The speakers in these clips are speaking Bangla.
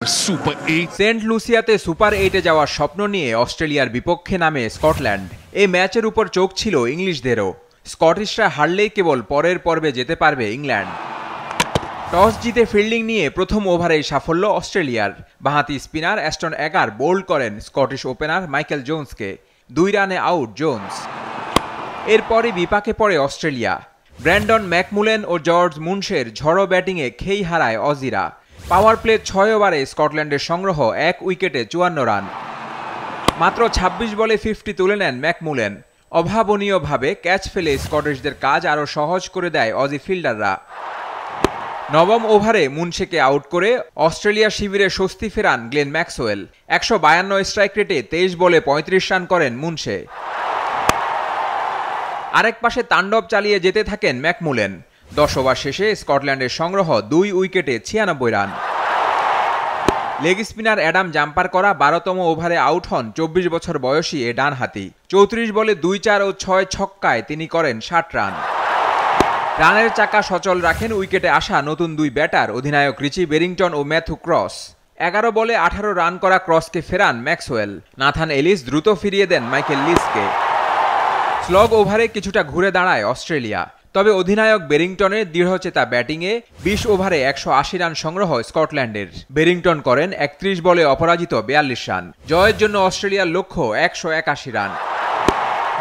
সেন্ট লুসিয়াতে সুপার 8-এ যাওয়ার স্বপ্ন নিয়ে অস্ট্রেলিয়ার বিপক্ষে নামে স্কটল্যান্ড। এই ম্যাচের উপর চোখ ছিল ইংলিশদেরও। স্কটিশরা হারলেই কেবল পরের পর্বে যেতে পারবে ইংল্যান্ড। টস জিতে ফিল্ডিং নিয়ে প্রথম ওভারেই সাফল্য অস্ট্রেলিয়ার। বাঁহাতি স্পিনার অ্যাস্টন এগার বোল্ড করেন স্কটিশ ওপেনার মাইকেল জোন্সকে। 2 রানে আউট জোন্স। এরপরই বিপাকে পড়ে অস্ট্রেলিয়া। ব্র্যান্ডন ম্যাকমুলেন ও জর্জ মুনশের ঝড়ো ব্যাটিংয়ে খেই হারায় অজিরা। পাওয়ার প্লে 6 ওভারে স্কটল্যান্ডের সংগ্রহ 1 উইকেটে 54 রান। মাত্র 26 বলে 50 তুলে নেন ম্যাকমুলেন। অভাবনীয়ভাবে ক্যাচ ফেলে স্কটিশদের কাজ আরও সহজ করে দেয় অজি ফিল্ডাররা। 9ম ওভারে মুনশেকে আউট করে অস্ট্রেলিয়া শিবিরে স্বস্তি ফেরান গ্লেন ম্যাক্সওয়েল। 152 স্ট্রাইক রেটে 23 বলে 35 রান করেন মুনশে। আরেক পাশে তাণ্ডব চালিয়ে যেতে থাকেন ম্যাকমুলেন। 10 ওভার শেষে স্কটল্যান্ডের সংগ্রহ 2 উইকেটে 96 run. Leg spinner Adam jumper করা 12তম ওভারে আউট হন 24 বছর বয়সী এ ডানহাতি। 34 বলে 2, 4 ও 6 ছক্কায় তিনি করেন 60 রান। রানের চাকা সচল রাখেন উইকেটে আসা নতুন 2 ব্যাটার অধিনায়ক রিচি বেরিংটন ও ম্যাথু ক্রস। 11 বলে 18 রান করা ক্রসকে ফেরান ম্যাক্সওয়েল। নাথান এলিস দ্রুত ফিরিয়ে দেন মাইকেল লিসকে। স্লগ ওভারে কিছুটা ঘুরে দাঁড়ায় অস্ট্রেলিয়া। তবে অধিনায়ক বেরিংটনের দৃঢ়চেতা ব্যাটিংয়ে 20 ওভারে 180 রান সংগ্রহ স্কটল্যান্ডের। বেরিংটন করেন 31 বলে অপরাজিত 42 রান। জয়ের জন্য অস্ট্রেলিয়ার লক্ষ্য 181 রান।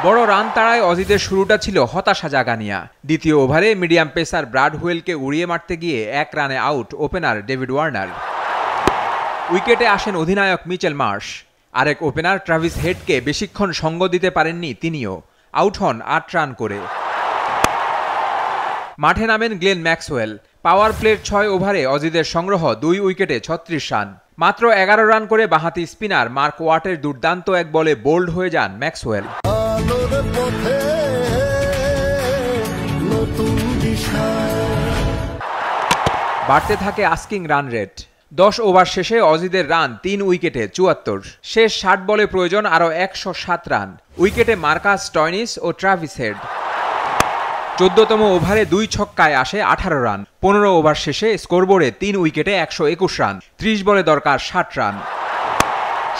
বড় রান তাড়ায় অজিদের শুরুটা ছিল হতাশা জাগানিয়া। দ্বিতীয় ওভারে মিডিয়াম পেসার ব্রাড হুয়েলকে উড়িয়ে মারতে গিয়ে 1 রানে আউট ওপেনার ডেভিড ওয়ার্নার। উইকেটে আসেন অধিনায়ক মিচেল মার্শ। আরেক ওপেনার ট্রাভিস হেডকে বেশিক্ষণ সঙ্গ দিতে পারেননি তিনিও। আউট হন 8 রান করে। মাঠে নামেন গ্লেন ম্যাক্সওয়েল। পাওয়ার প্লের 6 ওভারে অজিদের সংগ্রহ 2 উইকেটে 36 রান। মাত্র 11 রান করে বাঁহাতি স্পিনার মার্ক ওয়াটের দুর্দান্ত এক বলে বোল্ড হয়ে যান ম্যাক্সওয়েল। বাড়তে থাকে আস্কিং রান রেট। 10 ওভার শেষে অজিদের রান 3 উইকেটে 74। শেষ 60 বলে প্রয়োজন আরও 107 রান। উইকেটে মার্কাস স্টয়নিস ও ট্রাভিস হেড। 14তম ওভারে 2 ছক্কায় আসে 18 রান। 15 ওভার শেষে স্কোরবোর্ডে 3 উইকেটে 121 রান। 30 বলে দরকার 60 রান।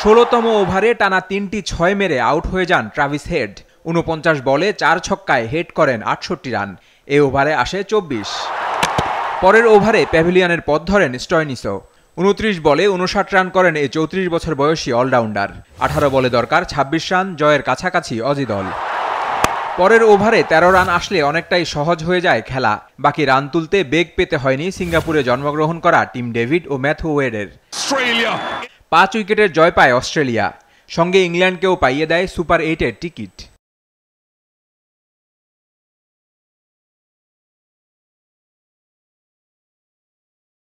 16তম ওভারে টানা 3টি 6 মেরে আউট হয়ে যান ট্রাভিস হেড। 49 বলে 4 ছক্কায় হেড করেন 68 রান। এই ওভারে আসে 24। পরের ওভারে প্যাভিলিয়নের পথ ধরেন স্টয়নিসও। 29 বলে 59 রান করেন এই 34 বছর বয়সী অলরাউন্ডার। 18 বলে দরকার 26 রান। জয়ের কাছাকাছি অজি দল। পরের ওভারে 13 রান আসলে অনেকটাই সহজ হয়ে যায় খেলা। বাকি রান তুলতে বেগ পেতে হয়নি সিঙ্গাপুরে জন্মগ্রহণ করা টিম ডেভিড ও ম্যাথু ওয়েডের। 5 উইকেটের জয় পায় অস্ট্রেলিয়া। সঙ্গে ইংল্যান্ডকেও পাইয়ে দেয় সুপার 8-এর টিকিট।